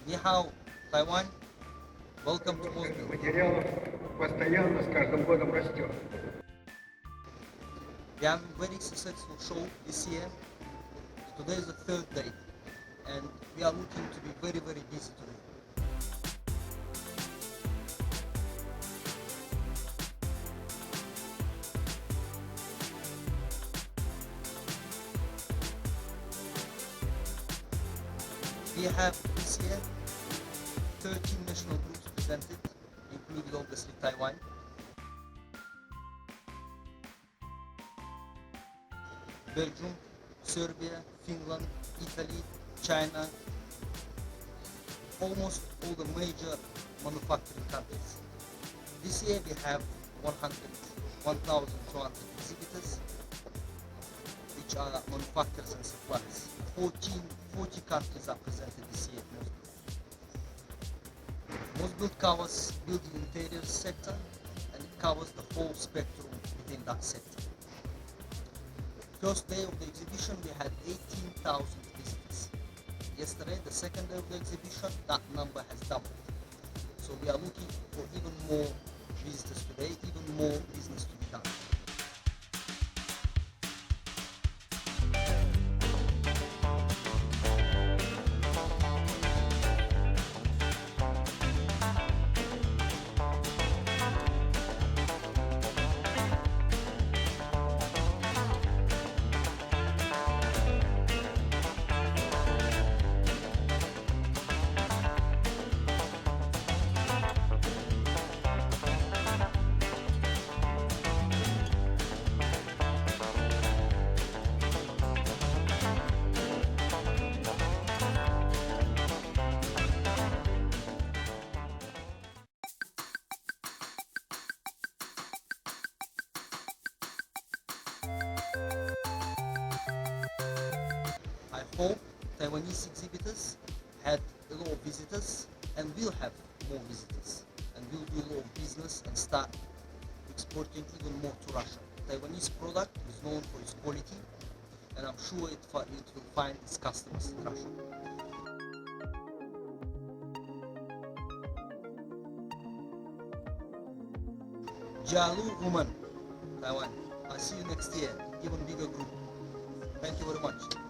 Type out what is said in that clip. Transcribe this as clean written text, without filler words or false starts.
Ni hao, Taiwan. Welcome to Количество Mosbuild. материалов постоянно с каждым годом растет. We have a very successful show this year. Today is the third day, and we are looking to be very, very busy today. We have this year 13 national groups presented, including obviously Taiwan. Belgium, Serbia, Finland, Italy, China, almost all the major manufacturing countries. This year we have 1,200 exhibitors, which are manufacturers and suppliers. 40 countries are presented this year at Mosbuild. Mosbuild covers building interiors sector, and it covers the whole spectrum within that sector. First day of the exhibition we had 18,000 visitors. Yesterday, the second day of the exhibition, that number has doubled. So we are looking for even more visitors today, even more business to be done. I hope Taiwanese exhibitors had a lot of visitors and will have more visitors, and will do a lot of business and start exporting even more to Russia. Taiwanese product is known for its quality, and I'm sure it will find its customers in Russia. Jialu Woman, Taiwan. I'll see you next year, even bigger group. Thank you very much.